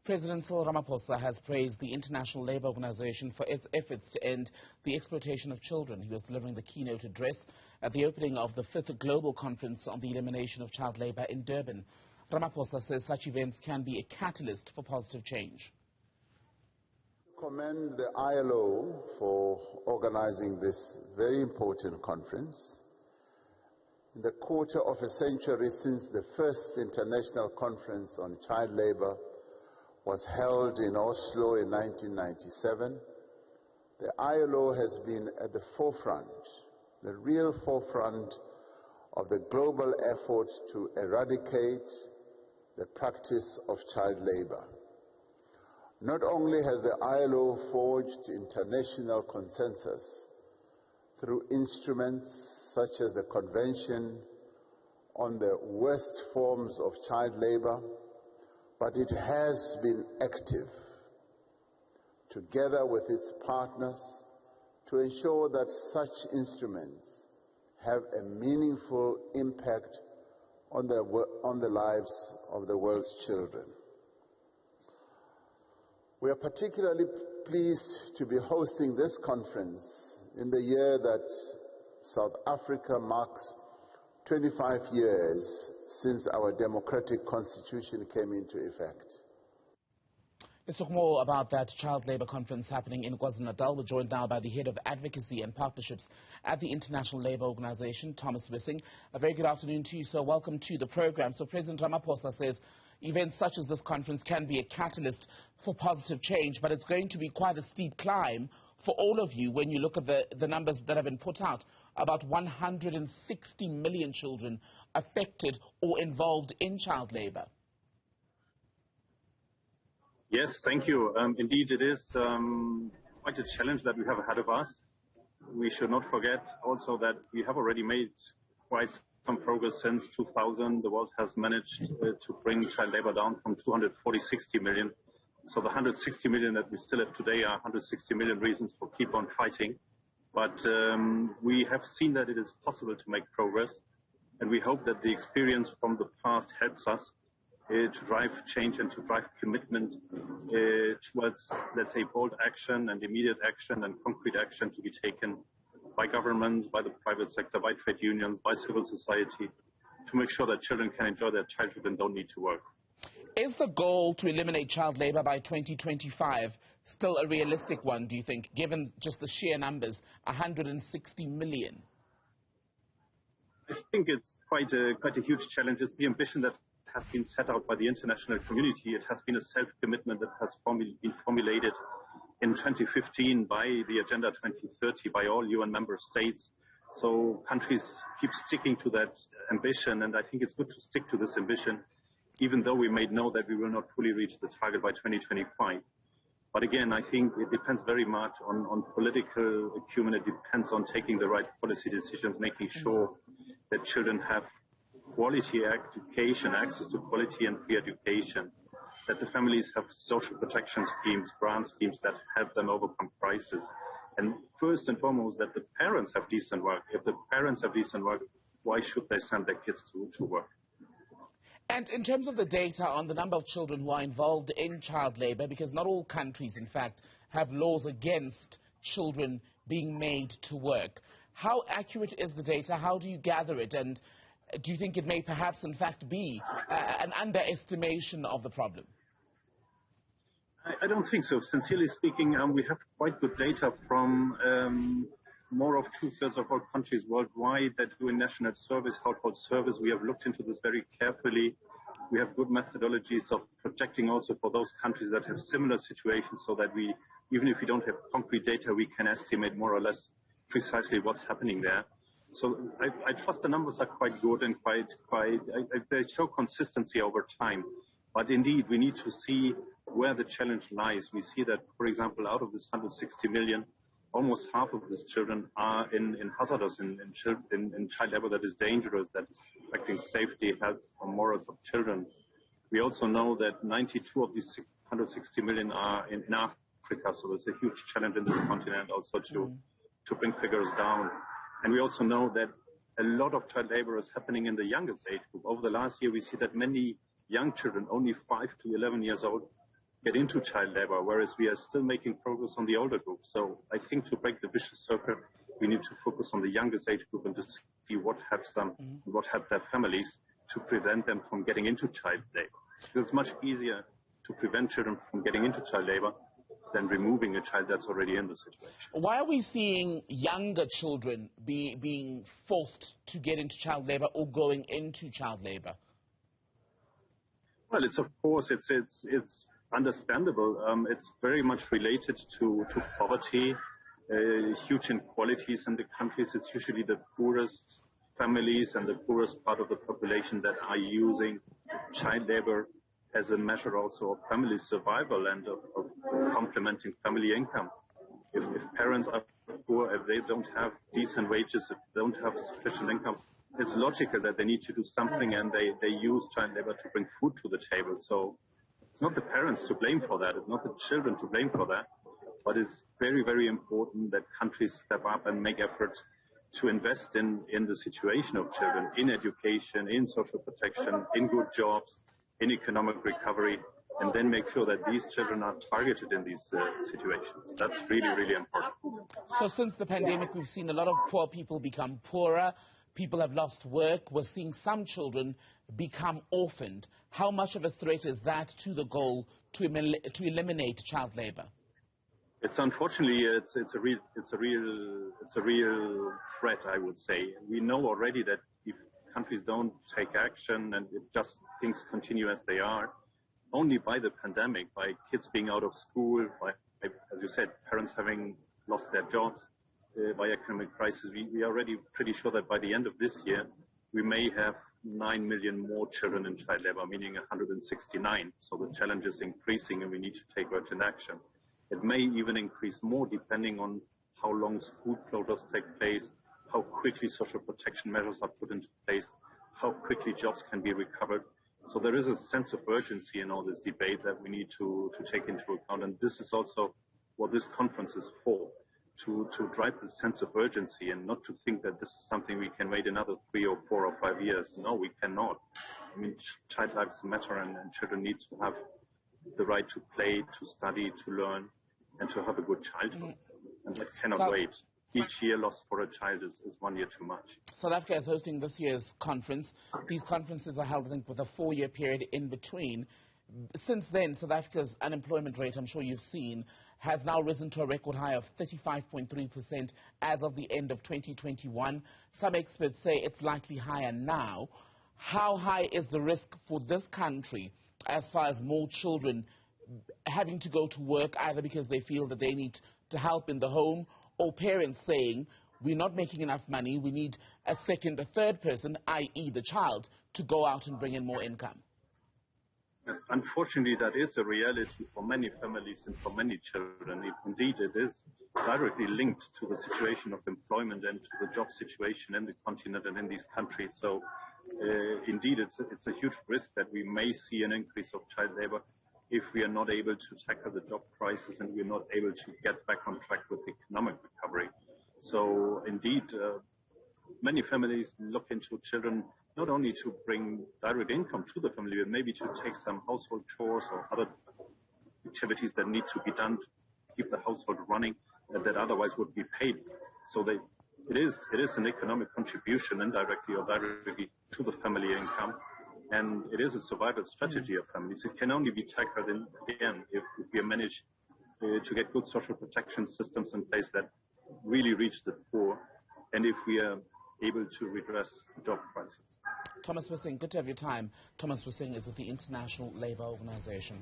President Cyril Ramaphosa has praised the International Labour Organization for its efforts to end the exploitation of children. He was delivering the keynote address at the opening of the 5th Global Conference on the Elimination of Child Labour in Durban. Ramaphosa says such events can be a catalyst for positive change. I commend the ILO for organizing this very important conference. In the quarter of a century since the first international conference on child labor was held in Oslo in 1997, the ILO has been at the forefront, the real forefront of the global effort to eradicate the practice of child labor. Not only has the ILO forged international consensus through instruments such as the Convention on the Worst Forms of Child Labor, but it has been active, together with its partners, to ensure that such instruments have a meaningful impact on the lives of the world's children. We are particularly pleased to be hosting this conference in the year that South Africa marks 25 years since our democratic constitution came into effect. Let's talk more about that child labour conference happening in KwaZulu-Natal. We're joined now by the head of Advocacy and Partnerships at the International Labour Organization, Thomas Wissing. A very good afternoon to you, sir. Welcome to the program. So President Ramaphosa says events such as this conference can be a catalyst for positive change, but it's going to be quite a steep climb for all of you when you look at the numbers that have been put out. About 160 million children affected or involved in child labour. Yes, thank you. Indeed, it is quite a challenge that we have ahead of us. We should not forget also that we have already made quite some progress since 2000. The world has managed to bring child labor down from 260 million. So the 160 million that we still have today are 160 million reasons for keep on fighting. But we have seen that it is possible to make progress, and we hope that the experience from the past helps us to drive change and to drive commitment towards, let's say, bold action and immediate action and concrete action to be taken by governments, by the private sector, by trade unions, by civil society, to make sure that children can enjoy their childhood and don't need to work. Is the goal to eliminate child labour by 2025 still a realistic one, do you think, given just the sheer numbers, 160 million? I think it's quite a huge challenge. It's the ambition that has been set out by the international community. It has been a self-commitment that has been formulated in 2015 by the Agenda 2030, by all UN member states. So countries keep sticking to that ambition, and I think it's good to stick to this ambition, even though we may know that we will not fully reach the target by 2025. But again, I think it depends very much on political acumen. It depends on taking the right policy decisions, making sure that children have quality education, access to quality and free education, that the families have social protection schemes, grant schemes that help them overcome crisis. And first and foremost, that the parents have decent work. If the parents have decent work, why should they send their kids to work? And in terms of the data on the number of children who are involved in child labour, because not all countries, in fact, have laws against children being made to work, how accurate is the data? How do you gather it? And do you think it may perhaps, in fact, be an underestimation of the problem? I don't think so. Sincerely speaking, we have quite good data from more of 2/3 of all countries worldwide that do a national service, household service. We have looked into this very carefully. We have good methodologies of projecting also for those countries that have similar situations, so that we, even if we don't have concrete data, we can estimate more or less precisely what's happening there. So I trust the numbers are quite good and they show consistency over time. But indeed, we need to see where the challenge lies. We see that, for example, out of this 160 million, almost half of these children are in hazardous, in child labor that is dangerous, that is affecting safety, health, or morals of children. We also know that 92 of these 160 million are in Africa, so there's a huge challenge in this continent also to bring figures down. And we also know that a lot of child labor is happening in the youngest age group. Over the last year, we see that many young children, only 5 to 11 years old, get into child labor, whereas we are still making progress on the older group. So I think to break the vicious circle, we need to focus on the youngest age group and to see what helps them, what help their families to prevent them from getting into child labor. Because it's much easier to prevent children from getting into child labor than removing a child that's already in the situation. Why are we seeing younger children being forced to get into child labor or going into child labor? Well, it's of course, it's understandable. It's very much related to poverty, huge inequalities in the countries. It's usually the poorest families and the poorest part of the population that are using child labor as a measure also of family survival and of complementing family income. If parents are poor, if they don't have decent wages, if they don't have sufficient income, it's logical that they need to do something, and they use child labor to bring food to the table. So it's not the parents to blame for that. It's not the children to blame for that. But it's very, very important that countries step up and make efforts to invest in the situation of children, in education, in social protection, in good jobs, in economic recovery, and then make sure that these children are targeted in these situations. That's really, really important. So since the pandemic, we've seen a lot of poor people become poorer. People have lost work. We're seeing some children become orphaned. How much of a threat is that to the goal to eliminate child labor? It's unfortunately it's a real threat, I would say. We know already that if countries don't take action and if just things continue as they are, only by the pandemic, by kids being out of school, by, as you said, parents having lost their jobs, by economic crisis, we are already pretty sure that by the end of this year, we may have 9 million more children in child labor, meaning 169. So the challenge is increasing and we need to take urgent action. It may even increase more depending on how long school closures take place, how quickly social protection measures are put into place, how quickly jobs can be recovered. So there is a sense of urgency in all this debate that we need to take into account. And this is also what this conference is for, to drive the sense of urgency and not to think that this is something we can wait another 3 or 4 or 5 years. No, we cannot. I mean, child lives matter, and children need to have the right to play, to study, to learn, and to have a good childhood. And that cannot wait. Each year lost for a child is 1 year too much. South Africa is hosting this year's conference. These conferences are held, I think, with a 4-year period in between. Since then, South Africa's unemployment rate, I'm sure you've seen, has now risen to a record high of 35.3% as of the end of 2021. Some experts say it's likely higher now. How high is the risk for this country as far as more children having to go to work either because they feel that they need to help in the home, or parents saying, we're not making enough money, we need a second or third person, i.e. the child, to go out and bring in more income? Yes, unfortunately, that is a reality for many families and for many children. Indeed, it is directly linked to the situation of employment and to the job situation in the continent and in these countries. So, indeed, it's a huge risk that we may see an increase of child labor if we are not able to tackle the job crisis and we are not able to get back on track with economic recovery. So, indeed, many families look into children not only to bring direct income to the family, but maybe to take some household chores or other activities that need to be done to keep the household running that otherwise would be paid. So it is an economic contribution, indirectly or directly, to the family income. And it is a survival strategy of families. It can only be tackled in the end if we manage to get good social protection systems in place that really reach the poor, and if we are able to redress the job crisis. Thomas Wissing, good to have your time. Thomas Wissing is with the International Labour Organization.